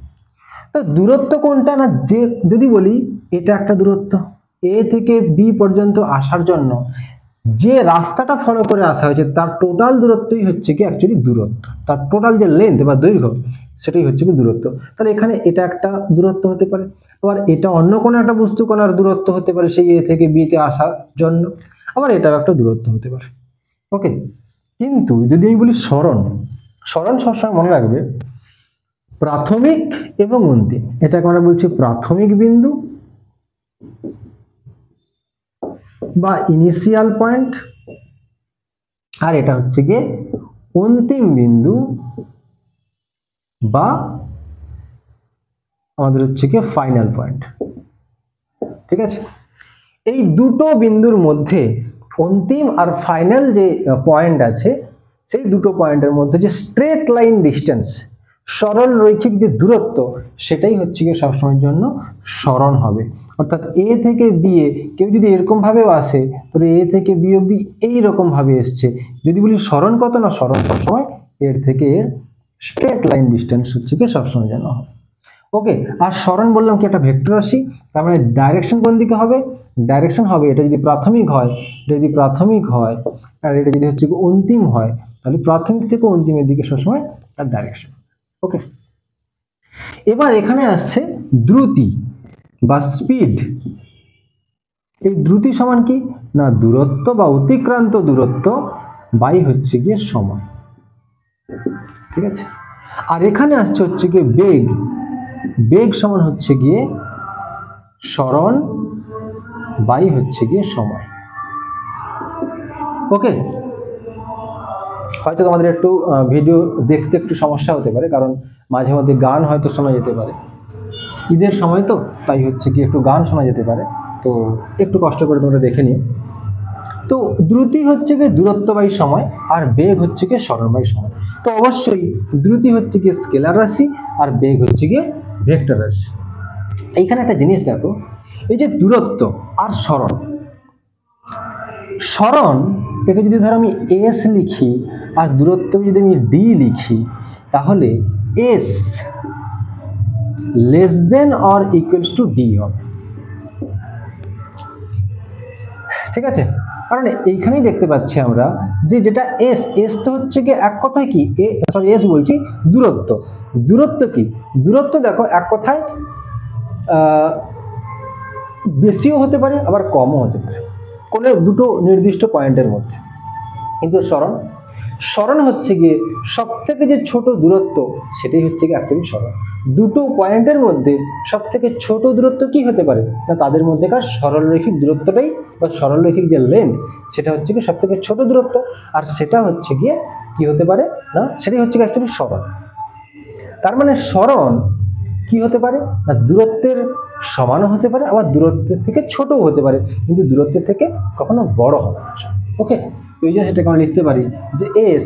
তো দূরত্ব কোনটা না, যে যদি বলি এটা একটা দূরত্ব, এ থেকে বি পর্যন্ত আসার জন্য যে রাস্তাটা ফলো করে আসা হয়েছে তার টোটাল দূরত্বই হচ্ছে কি অ্যাকচুয়ালি দূরত্ব, তার টোটাল যে লেন্থ বা দৈর্ঘ্য সেটাই হচ্ছে কি দূরত্ব। তাহলে এখানে এটা একটা দূরত্ব হতে পারে, আবার এটা অন্য কোনো একটা বস্তু কোণার দূরত্ব হতে পারে সেই এ থেকে বি তে আসার জন্য, আবার এটাও একটা দূরত্ব হতে পারে। ওকে, কিন্তু যদি আমি বলি সরণ, সরণ সবসময় মনে রাখবে প্রাথমিক এবং অন্তিম, এটাকে আমরা বলছি প্রাথমিক বিন্দু বা ইনিশিয়াল পয়েন্ট, আর এটা হচ্ছে গিয়ে অন্তিম বিন্দু বা আমাদের হচ্ছে গিয়ে ফাইনাল পয়েন্ট। ঠিক আছে, এই দুটো বিন্দুর মধ্যে অন্তিম আর ফাইনাল যে পয়েন্ট আছে, সেই দুটো পয়েন্টের মধ্যে যে স্ট্রেট লাইন ডিস্টেন্স, সরল রৈখিক যে দূরত্ব, সেটাই হচ্ছে গিয়ে সবসময়ের জন্য সরণ হবে। অর্থাৎ এ থেকে বি এ কেউ যদি এরকম ভাবেও আসে, তাহলে এ থেকে বি অব্দি এইরকম ভাবে এসছে, যদি বলি সরণ কত, না সরণ সবসময় এর থেকে এর স্ট্রেট লাইন ডিস্টেন্স হচ্ছে গিয়ে সবসময় জন্য হবে। ওকে, আর সরণ বললাম কি একটা ভেক্টর রাশি, তার মানে ডাইরেকশন কোন দিকে হবে, ডাইরেকশন হবে, এটা যদি প্রাথমিক হয়, এটা যদি প্রাথমিক হয়, আর এটা যদি হচ্ছে অন্তিম হয়, তাহলে প্রাথমিক থেকে অন্তিমের দিকে সবসময় তার ডাইরেকশন। ওকে, এবার এখানে আসছে দ্রুতি বা স্পিড। এই দ্রুতি সমান কি, না দূরত্ব বা অতিক্রান্ত দূরত্ব বাই হচ্ছে গিয়ে সময়। ঠিক আছে, আর এখানে আসছে হচ্ছে গিয়ে বেগ। বেগ সমান হচ্ছে গিয়ে সরণ বাই হচ্ছে গিয়ে সময়। ওকে, হয়তো তোমাদের একটু ভিডিও দেখতে একটু সমস্যা হতে পারে, কারণ মাঝে মধ্যে গান হয়তো শোনা যেতে পারে, ঈদের সময় তো তাই হচ্ছে কি একটু গান শোনা যেতে পারে, তো একটু কষ্ট করে তোমরা দেখে নিও। তো দ্রুতি হচ্ছে গিয়ে দূরত্ব বাই সময়, আর বেগ হচ্ছে গিয়ে সরণ বাই সময়। তো অবশ্যই দ্রুতি হচ্ছে গিয়ে স্কেলার রাশি, আর বেগ হচ্ছে গিয়ে ভেক্টর রাশি। এইখানে একটা জিনিস দেখো, এই যে দূরত্ব আর সরণ, সরণ একে যদি ধরো আমি এস লিখি আর দূরত্ব যদি আমি ডি লিখি, তাহলে S less than or equals to D হবে। ঠিক আছে, কারণ এইখানেই দেখতে পাচ্ছি আমরা যে যেটা এস, এস তো হচ্ছে কি এক কথায় কি এস বলছি দূরত্ব। দূরত্ব কি, দূরত্ব দেখো এক কথায় বেশিও হতে পারে আবার কমও হতে পারে কোনো দুটো নির্দিষ্ট পয়েন্টের মধ্যে। কিন্তু সরণ, সরণ হচ্ছে গিয়ে সব থেকে যে ছোট দূরত্ব, সেটাই হচ্ছে গিয়ে অ্যাকচুয়ালি সরণ। দুটো পয়েন্টের মধ্যে সব থেকে ছোট দূরত্ব কি হতে পারে, না তাদের মধ্যেকার সরলরৈখিক দূরত্বটাই বা সরলরৈখিক যে লেন্থ, সেটা হচ্ছে গিয়ে সব থেকে ছোট দূরত্ব, আর সেটা হচ্ছে গিয়ে কি হতে পারে, না সেটাই হচ্ছে গিয়ে অ্যাকচুয়ালি সরণ। তার মানে সরণ কি হতে পারে, না দূরত্বের সমানও হতে পারে, আবার দূরত্বের থেকে ছোটও হতে পারে, কিন্তু দূরত্বের থেকে কখনো বড় হবে না। ওকে, এই জন্য সেটাকে আমরা লিখতে পারি যে S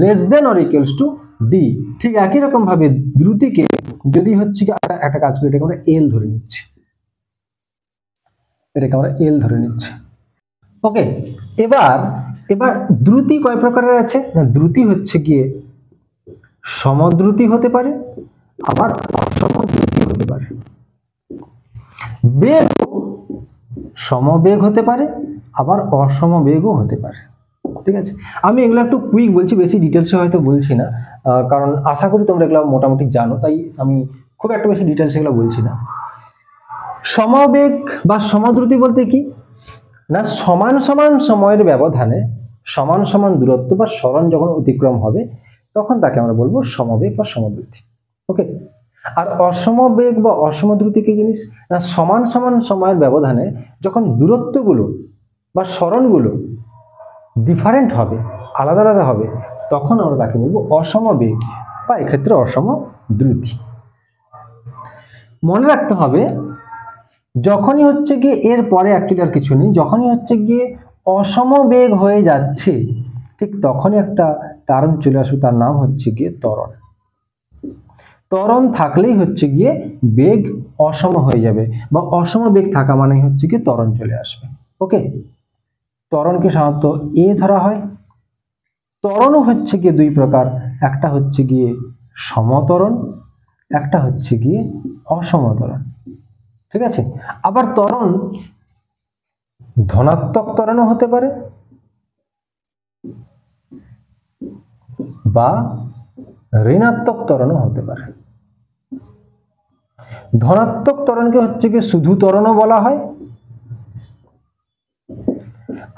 less than or equals to D. ঠিক একই রকম ভাবে দ্রুতিকে যদি হচ্ছে একটা কাজ করি, এটাকে আমরা এল ধরে নিচ্ছি, এটাকে আমরা এল ধরে নিচ্ছি। ওকে, এবার দ্রুতি কয় প্রকারের আছে, না দ্রুতি হচ্ছে গিয়ে সমদ্রুতি হতে পারে, আবার অসমদ্রুতি হতে পারে। বেগ সমবেগ হতে পারে, আবার অসমবেগও হতে পারে। ঠিক আছে, আমি এগুলো একটু কুইক বলছি, বেশি ডিটেলসে হয়তো বলছি না, কারণ আশা করি তোমরা এগুলো মোটামুটি জানো, তাই আমি খুব একটা বেশি ডিটেলসে এগুলো বলছি না। সমবেগ বা সমদ্রুতি বলতে কি, না সমান সমান সময়ের ব্যবধানে সমান সমান দূরত্ব বা সরণ যখন অতিক্রম হবে, তখন তাকে আমরা বলবো সমবেগ বা সমদ্রুতি। ওকে, আর অসমবেগ বা অসমদ্রুতি কি জিনিস, না সমান সমান সময়ের ব্যবধানে যখন দূরত্বগুলো বা সরণগুলো ডিফারেন্ট হবে, আলাদা আলাদা হবে, তখন আমরা তাকে বলবো অসমবেগ বা এক্ষেত্রে অসমদ্রুতি। মনে রাখতে হবে, যখনই হচ্ছে গিয়ে এর পরে অ্যাকচুয়ালি আর কিছু নেই, যখনই হচ্ছে গিয়ে অসমবেগ হয়ে যাচ্ছে, ঠিক তখনই একটা কারণ চলে আসবে, তার নাম হচ্ছে গিয়ে ত্বরণ। ত্বরণ থাকলেই হচ্ছে গিয়ে বেগ অসম হয়ে যাবে, বা অসম বেগ থাকা মানে হচ্ছে গিয়ে ত্বরণ চলে আসবে। ওকে, ত্বরণকে সাধারণত এ ধরা হয়। ত্বরণও হচ্ছে গিয়ে দুই প্রকার, একটা হচ্ছে গিয়ে সমত্বরণ, একটা হচ্ছে গিয়ে অসমত্বরণ। ঠিক আছে, আবার ত্বরণ ধনাত্মক ত্বরণও হতে পারে বা ঋণাত্মক ত্বরণও হতে পারে। ধনাত্মক ত্বরণকে হচ্ছে গিয়ে শুধু ত্বরণও বলা হয়,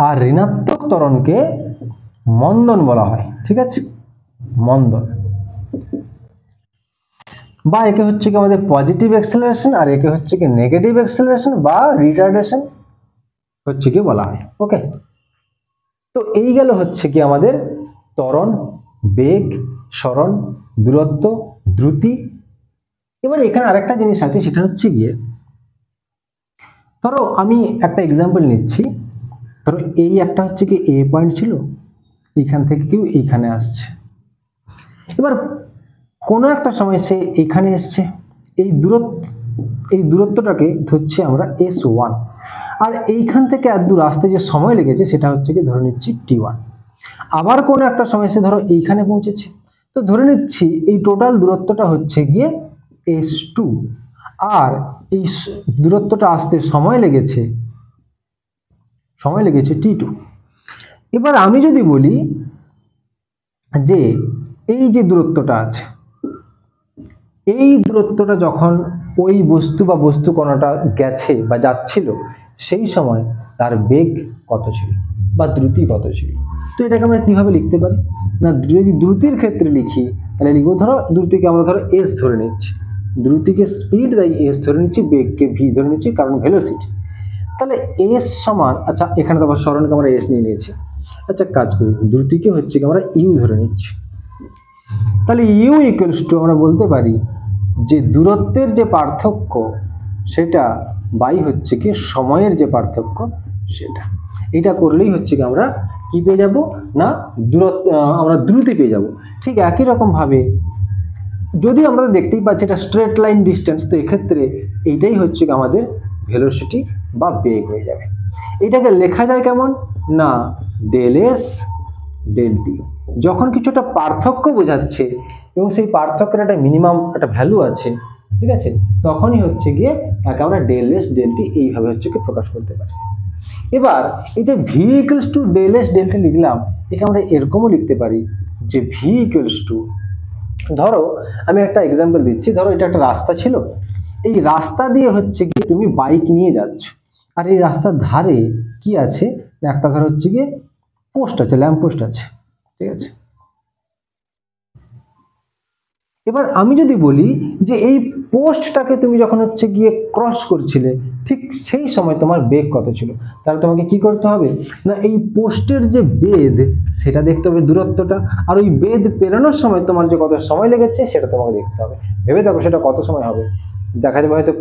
আর ঋণাত্মক ত্বরণকে মন্দন বলা হয়। ঠিক আছে, মন্দন, বা একে হচ্ছে কি আমাদের পজিটিভ অ্যাক্সেলারেশন, আর একে হচ্ছে কি নেগেটিভ অ্যাক্সেলারেশন বা রিটার্ডেশন হচ্ছে কি বলা হয়। ওকে, তো এই গেল হচ্ছে কি আমাদের ত্বরণ, বেগ, সরণ, দূরত্ব, দ্রুতি। এবার এখানে আরেকটা জিনিস আছে, সেটা হচ্ছে গিয়ে ধরো আমি একটা এক্সাম্পল নিচ্ছি, ধরো এই একটা হচ্ছে কি এ পয়েন্ট ছিল, এইখান থেকে কেউ এইখানে আসছে, এবার কোনো একটা সময় সে এখানে এসছে, এই দূরত্বটাকে ধরছি আমরা S1, আর এইখান থেকে এত দূর আসতে যে সময় লেগেছে সেটা হচ্ছে কি ধরে নিচ্ছি T1। আবার কোনো একটা সময় সে ধরো এইখানে পৌঁছেছে, তো ধরে নিচ্ছি এই টোটাল দূরত্বটা হচ্ছে গিয়ে S2, আর এই দূরত্বটা আসতে সময় লেগেছে T2। এবার আমি যদি বলি যে এই যে দূরত্বটা আছে, এই দূরত্বটা যখন ওই বস্তু বা বস্তু কণাটা গেছে বা যাচ্ছিল সেই সময় তার বেগ কত ছিল বা দ্রুতি কত ছিল। তো এটাকে আমরা কিভাবে লিখতে পারি না, যদি দ্রুতির ক্ষেত্রে লিখি তাহলে লিখবো, ধরো দ্রুতিকে আমরা ধরো এস ধরে নিচ্ছি, দ্রুতিকে স্পিড তাই এস ধরে নিচ্ছি, বেগকে ভি ধরে নিচ্ছি কারণ ভেলোসিটি। তাহলে এস সমান, আচ্ছা এখানে তো আবার সরণকে আমরা এস নিয়ে নিয়েছি, আচ্ছা কাজ করি, দ্রুতিকে হচ্ছে কি আমরা ইউ ধরে নিচ্ছি, তাহলে ইউ ইকুয়ালস টু আমরা বলতে পারি যে দূরত্বের যে পার্থক্য সেটা বাই হচ্ছে কি সময়ের যে পার্থক্য সেটা। এটা করলেই হচ্ছে কি আমরা কি পেয়ে যাব না দূরত্ব, আমরা দ্রুতি পেয়ে যাব। ঠিক একই রকম ভাবে যদি আমরা দেখতেই পাচ্ছি এটা স্ট্রেট লাইন ডিস্টেন্স, তো এক্ষেত্রে এইটাই হচ্ছে কি আমাদের ভেলোসিটি বা বেগ হয়ে যাবে। এটাকে লেখা যায় কেমন না ডেল এস ডেল টি, যখন কিছু একটা পার্থক্য বোঝাচ্ছে এবং সেই পার্থক্যের একটা মিনিমাম একটা ভ্যালু আছে, ঠিক আছে, তখনই হচ্ছে গিয়ে তাকে আমরা ডেল এস ডেল টি এইভাবে হচ্ছে কি প্রকাশ করতে পারি। এবার এই যে V equals to del S del T লিখলাম, একে আমরা এরকমও লিখতে পারি যে ভি ইকুয়ালস টু, ধরো আমি একটা এক্সাম্পল দিচ্ছি, ধরো এটা একটা রাস্তা ছিল, এই রাস্তা দিয়ে হচ্ছে কি তুমি বাইক নিয়ে যাচ্ছ, আর এই রাস্তার ধারে কি আছে একটা ধর হচ্ছে গিয়ে পোস্ট আছে, ল্যাম্প পোস্ট আছে, ঠিক আছে। এবার আমি যদি বলি যে এই পোস্টটাকে তুমি যখন হচ্ছে গিয়ে ক্রস করছিলে ঠিক সেই সময় তোমার বেগ কত ছিল, তাহলে তোমাকে কি করতে হবে না এই পোস্টের যে বেদ সেটা দেখতে হবে দূরত্বটা, আর ওই বেদ পেরানোর সময় তোমার যে কত সময় লেগেছে সেটা তোমাকে দেখতে হবে। ভেবে দেখো সেটা কত সময় হবে, দেখা যাবে হয়তো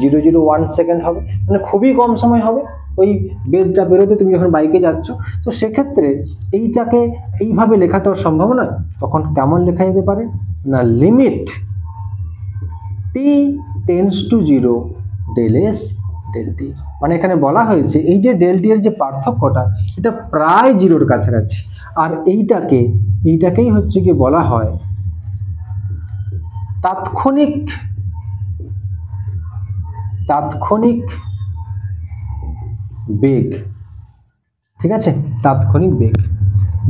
0.001 সেকেন্ড হবে, মানে খুবই কম সময় হবে ওই বেদটা বেরোতে তুমি যখন বাইকে যাচ্ছ। তো সেক্ষেত্রে এইটাকে এইভাবে লেখা তো সম্ভব নয়, তখন কেমন লেখা যেতে পারে না limit T tends to 0 del S del T, মানে এখানে বলা হয়েছে এই যে ডেল টি এর যে পার্থক্যটা এটা প্রায় জিরোর কাছাকাছি, আর এইটাকেই হচ্ছে কি বলা হয় তাৎক্ষণিক বেগ, ঠিক আছে, তাৎক্ষণিক বেগ।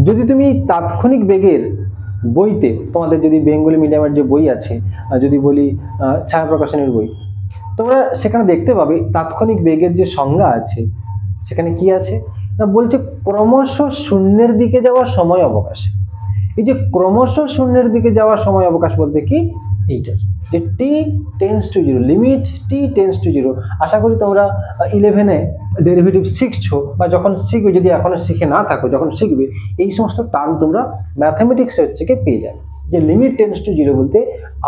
যদি তুমি তাৎক্ষণিক বেগের বইতে তোমাদের যদি বেঙ্গলি মিডিয়ামের যে বই আছে, যদি বলি ছায়া প্রকাশনের বই, তোমরা সেখানে দেখতে পাবে তাৎক্ষণিক বেগের যে সংজ্ঞা আছে সেখানে কি আছে না বলছে ক্রমশ শূন্যের দিকে যাওয়ার সময় অবকাশে। এই যে ক্রমশ শূন্যের দিকে যাওয়ার সময় অবকাশ বলতে কি এইটাই যে t tends to 0, limit T tends to 0। আশা করি তোমরা 11-এ ডেরিভেটিভ শিখছো বা যখন শিখবে, যদি এখনো শিখে না থাকো যখন শিখবে এই সমস্ত টার্ম তোমরা ম্যাথমেটিক্স হচ্ছে কি পেয়ে যাবে, যে লিমিট টেন্ডস টু 0 বলতে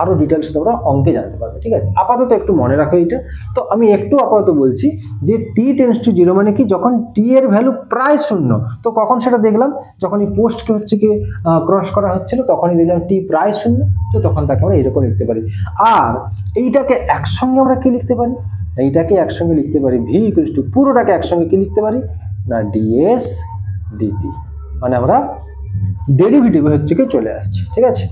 আরো ডিটেলস তোমরা অঙ্কে জানতে পারবে, ঠিক আছে। আপাতত একটু মনে রাখো এটা। তো আমি একটু আপাতত বলছি যে টি টেন্ডস টু 0 মানে কি যখন টি এর ভ্যালু প্রায় শূন্য, তো কখন সেটা দেখলাম যখন এই পোস্টকে হচ্ছে কি ক্রস করা হচ্ছিল তখনই দেখলাম টি প্রায় শূন্য, তো তখন তাকে আমরা এরকম লিখতে পারি। আর এইটাকে একসঙ্গে আমরা কি লিখতে পারি, এইটাকে একসঙ্গে লিখতে পারি ভি ইকুয়ালস টু, পুরোটাকে একসঙ্গে কি লিখতে পারি না ডিএস ডিটি, মানে আমরা ডেরিভেটিভ হচ্ছে কি চলে আসছে, ঠিক আছে।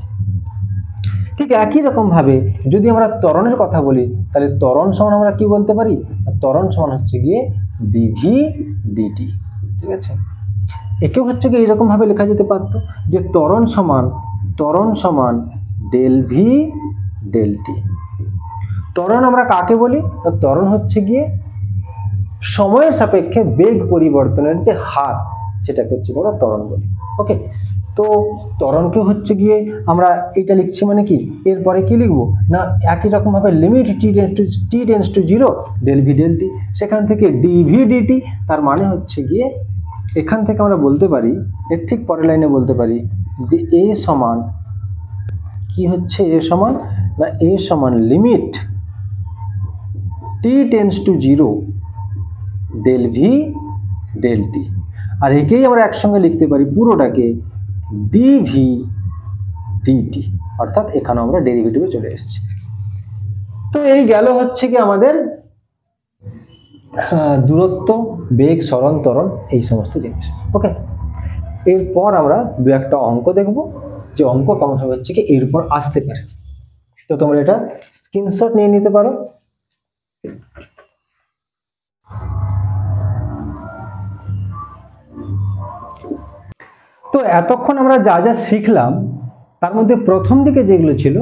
ঠিক একই রকম ভাবে যদি আমরা ত্বরণের কথা বলি তাহলে ত্বরণ সমান আমরা কি বলতে পারি, ত্বরণ সমান হচ্ছে গিয়ে ডিভি ডিটি, ঠিক আছে। একেও হচ্ছে কি এরকম ভাবে লেখা যেতে পারতো যে ত্বরণ সমান ডেল ভি ডেল টি। ত্বরণ আমরা কাকে বলি, ত্বরণ হচ্ছে গিয়ে সময়ের সাপেক্ষে বেগ পরিবর্তনের যে হার সেটাকে হচ্ছে আমরা ত্বরণ বলি, ওকে। তো ত্বরণকে হচ্ছে গিয়ে আমরা এটা লিখছি মানে কি এরপরে কি লিখবো না একই রকম ভাবে limit T tends to 0 del V del T, সেখান থেকে ডিভি ডিটি, তার মানে হচ্ছে গিয়ে এখান থেকে আমরা বলতে পারি এর ঠিক পরের লাইনে বলতে পারি যে এ সমান কি হচ্ছে, এ সমান না এ সমান limit T tends to 0 del V del t, আর একেই আমরা একসঙ্গে লিখতে পারি পুরোটাকে ডিভি ডিটি, অর্থাৎ এখানে আমরা ডেরিভেটিভে চলে এসেছি। তো এই গেল হচ্ছে কি আমাদের দূরত্ব, বেগ, সরণ, ত্বরণ, এই সমস্ত জিনিস। ওকে, এরপর আমরা দু একটা অঙ্ক দেখব, যে অঙ্ক কেমন হবে হচ্ছে কি এরপর আসতে পারে। তো তোমরা এটা স্ক্রিনশট নিয়ে নিতে পারো। তো এতক্ষণ আমরা যা যা শিখলাম তার মধ্যে প্রথম দিকে যেগুলো ছিল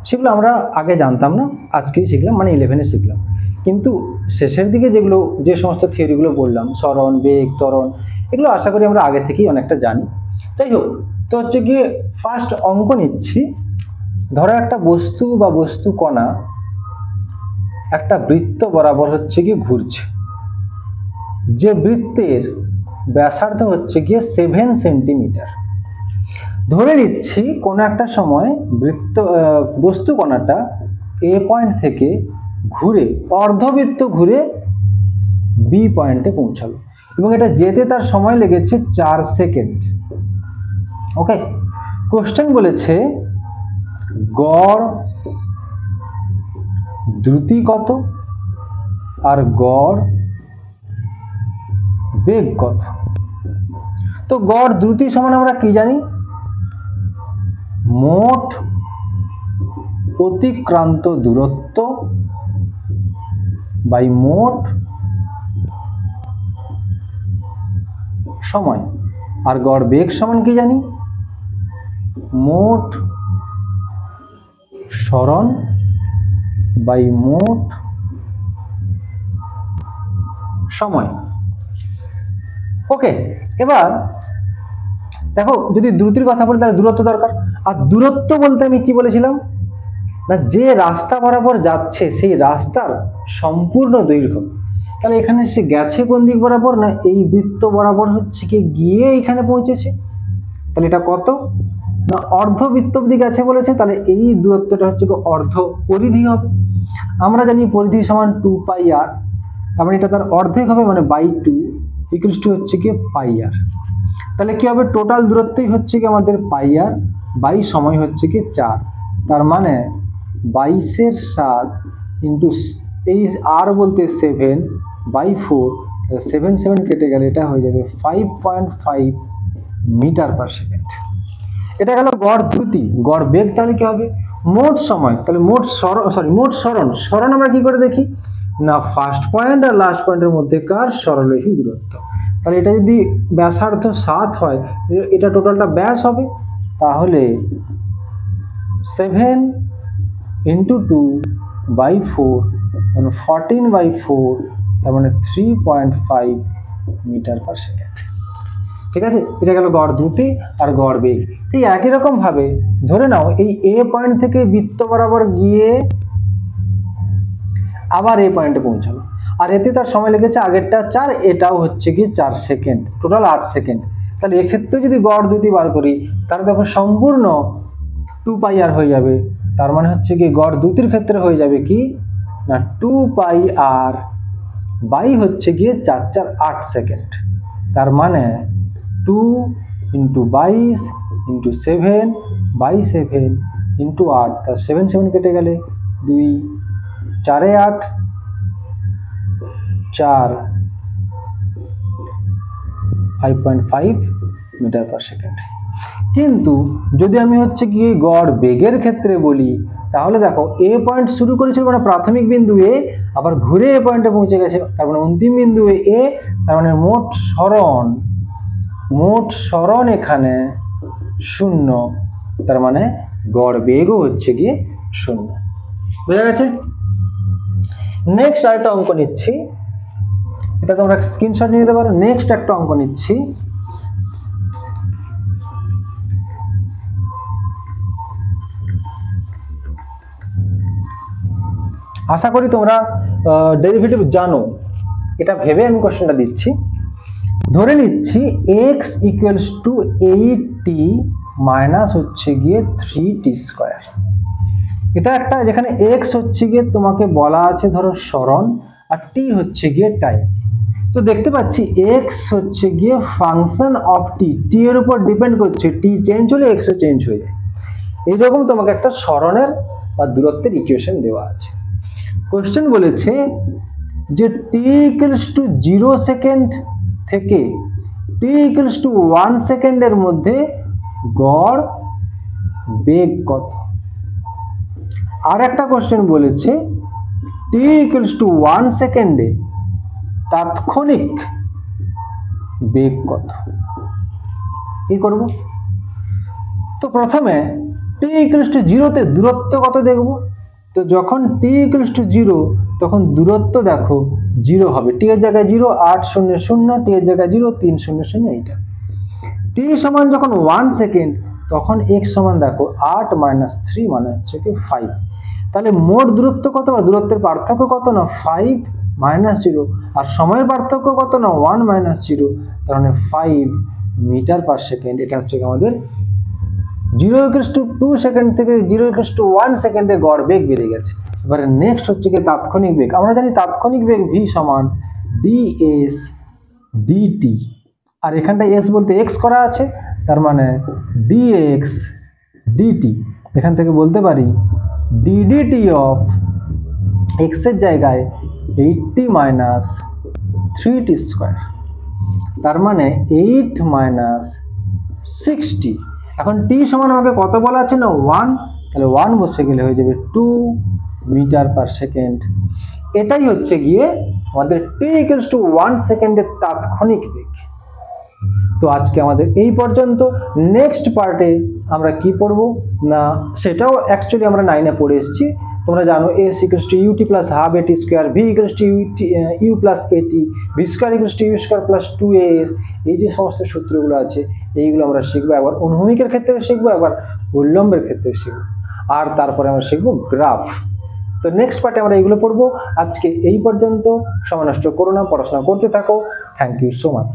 সেগুলো আমরা আগে জানতাম না, আজকেই শিখলাম, মানে 11-এ শিখলাম। কিন্তু শেষের দিকে যেগুলো, যে সমস্ত থিওরিগুলো বললাম, সরণ, বেগ, ত্বরণ, এগুলো আশা করি আমরা আগে থেকেই অনেকটা জানি। যাই হোক, তো হচ্ছে গিয়ে ফার্স্ট অঙ্ক নিচ্ছি। ধরো একটা বস্তু বা বস্তু কণা একটা বৃত্ত বরাবর হচ্ছে গিয়ে ঘুরছে, যে বৃত্তের ব্যাসার্ধ হচ্ছে গিয়ে 7 সেন্টিমিটার। ধরে নিচ্ছি কোনো একটা সময় বস্তু কণাটা এ পয়েন্ট থেকে ঘুরে অর্ধবৃত্ত ঘুরে বি পয়েন্টে পৌঁছালো, এবং এটা যেতে তার সময় লেগেছে 4 সেকেন্ড। ওকে, কোশ্চেন বলেছে গড় দ্রুতি কত আর গড় বেগ কত। তো গড় দ্রুতি সমান আমরা কি জানি, মোট অতিক্রান্ত দূরত্ব বাই মোট সময়। আর গড় বেগ সমান কি জানি, মোট সরণ বাই মোট সময়। ওকে, এবার দেখো, যদি দ্রুতির কথা বলি তাহলে দূরত্ব দরকার। আর দূরত্ব বলতে আমি কি বলেছিলাম না, যে রাস্তা বরাবর যাচ্ছে সেই রাস্তার সম্পূর্ণ দৈর্ঘ্য। তাহলে এখানে সে গেছে কোন দিক বরাবর, না এই বৃত্ত বরাবর হচ্ছে কি গিয়ে এখানে পৌঁছেছে। তাহলে এটা কত, না অর্ধবৃত্ত অবধি গেছে বলেছে, তাহলে এই দূরত্বটা হচ্ছে কি অর্ধ পরিধি হবে। আমরা জানি পরিধি সমান 2 পাই আর, তার মানে এটা তার অর্ধেক হবে, মানে বাই 2 ইকুয়ালস টু হচ্ছে কি পাই আর। তাহলে কি হবে, টোটাল দূরত্বই হচ্ছে কি আমাদের পাই আর, বাই সময় হচ্ছে কি 4, তার মানে 22/7 ইন্টু এই আর বলতে 7 বাই 4, 7 কেটে গেলে এটা হয়ে যাবে 5.5 মিটার পার সেকেন্ড। এটা গেল গড় দ্রুতি। গড় বেগ তাহলে কি হবে, মোট সময়, তাহলে মোট সরণ। সরণ আমরা কি করে দেখি, না ফার্স্ট পয়েন্ট আর লাস্ট পয়েন্টের মধ্যেকার সরলরেখী দূরত্ব। তাহলে এটা যদি ব্যাসার্ধ 7 হয়, এটা টোটালটা ব্যাস হবে, তাহলে 7 ইন্টু 2 বাই 4, 14/4, তার মানে 3.5 মিটার পার সেকেন্ড। ঠিক আছে, এটা গেল গড় দ্রুতি আর গড় বেগ। ঠিক একই রকম ভাবে ধরে নাও এই এ পয়েন্ট থেকে বৃত্ত বরাবর গিয়ে আবার এ পয়েন্টে পৌঁছালো, আর এতে তার সময় লেগেছে আগেরটা 4, এটাও হচ্ছে কি 4 সেকেন্ড, টোটাল 8 সেকেন্ড। তাহলে এক্ষেত্রে যদি গড় দ্রুতি বার করি তাহলে দেখো সম্পূর্ণ 2 পাই আর হয়ে যাবে। তার মানে হচ্ছে কি গড় দ্রুতির ক্ষেত্রে হয়ে যাবে কি, না 2 পাই আর বাই হচ্ছে গিয়ে 4 8 সেকেন্ড। তার মানে 2 ইন্টু 22 ইন্টু 7 বাই 7 ইন্টু 8, তার 7 কেটে গেলে 2 4 8 4 5.5 মিটার পার সেকেন্ড। কিন্তু যদি আমি হচ্ছে কি গড় বেগের ক্ষেত্রে বলি, তাহলে দেখো এ পয়েন্ট শুরু করেছিল মানে প্রাথমিক বিন্দু এ, আবার ঘুরে এ পয়েন্টে পৌঁছে গেছে, তার মানে অন্তিম বিন্দু এ, তার মানে মোট সরণ এখানে 0, তার মানে গড় বেগও হচ্ছে গিয়ে 0। বোঝা গেছে? নেক্সট আরেকটা অঙ্ক নিচ্ছি, এটা তোমরা স্ক্রিনশট নিয়ে নিতে পারো। নেক্সট একটা অঙ্ক নিচ্ছি। আশা করি তোমরা ডেরিভেটিভ জানো, এটা ভেবে আমি কোশ্চেনটা দিচ্ছি। ধরে নিচ্ছি x equals to 8t minus হচ্ছে গিয়ে 3t স্কয়ার। এটা একটা যেখানে x হচ্ছে গিয়ে তোমাকে বলা আছে ধরো সরণ, আর t হচ্ছে গিয়ে টাইম। তো দেখতে পাচ্ছি এক্স হচ্ছে গিয়ে ফাংশন অফ টি, টি এর উপর ডিপেন্ড করছে, টি চেঞ্জ হলে এক্স ও চেঞ্জ হয়ে যায়। এইরকম তোমাকে একটা সরণের বা দূরত্বের ইকুয়েশন দেওয়া আছে। কোশ্চেন বলেছে যে টি ইকুয়ালস টু 0 সেকেন্ড থেকে টি ইকুয়ালস টু 1 সেকেন্ডের মধ্যে গড় বেগ কত। আর একটা কোশ্চেন বলেছে টি ইকুয়ালস টু 1 সেকেন্ডে তাৎক্ষণিক বেগ কত। কি করব? তো প্রথমে টি ইকুয়ালস টু 0 তে দূরত্ব কত দেখব। তো যখন টি ইকুয়ালস টু 0 তখন দূরত্ব দেখো 0 হবে, টি এর জায়গায় 0, 8 0 0, টি এর জায়গায় 0, 3 0 0 এইটা। টি সমান যখন 1 সেকেন্ড তখন x সমান দেখো 8 - 3 মানে হচ্ছে কি 5। তাহলে মোট দূরত্ব কত বা দূরত্বের পার্থক্য কত না 5 - 0, আর সময়ের পার্থক্য কত না 1 - 0, তার মানে 5 মিটার পার সেকেন্ড। এটা হচ্ছে আমাদের 0 = 2 সেকেন্ড থেকে 0 = 1 সেকেন্ডে গড় বেগ বেড়ে গেছে। এবারে নেক্সট হচ্ছে কি তাৎক্ষণিক বেগ। আমরা জানি তাৎক্ষণিক বেগ v সমান ds dt, আর এখানটা s বলতে x করা আছে, তার মানে dx dt। এখান থেকে বলতে পারি ddt অফ x এর জায়গায় 80 - 3t স্কয়ার, তার মানে 8 - 60। এখন t সমান আমাকে কত বলা আছে না 1, তাহলে 1 বসে গেলে হয়ে যাবে 2 মিটার পার সেকেন্ড। এটাই হচ্ছে গিয়ে আমাদের t = 1 সেকেন্ডের তাৎক্ষণিক বেগ। তো আজকে আমাদের এই পর্যন্ত। নেক্সট পার্টে আমরা কি পড়ব না, সেটাও অ্যাকচুয়ালি আমরা 9 এ পড়ে এসেছি। তোমরা জানো s = ut + half at square, v = u + at, v square = u square + 2as। এই যে সমস্ত সূত্রগুলো আছে এইগুলো আমরা শিখবো, একবার অনুভূমিকের ক্ষেত্রে শিখবো, একবার উল্লম্বের ক্ষেত্রে শিখবো, আর তারপরে আমরা শিখবো গ্রাফ। তো নেক্সট পার্টে আমরা এইগুলো পড়বো। আজকে এই পর্যন্ত। সময় নষ্ট করো না, পড়াশোনা করতে থাকো। Thank you so much.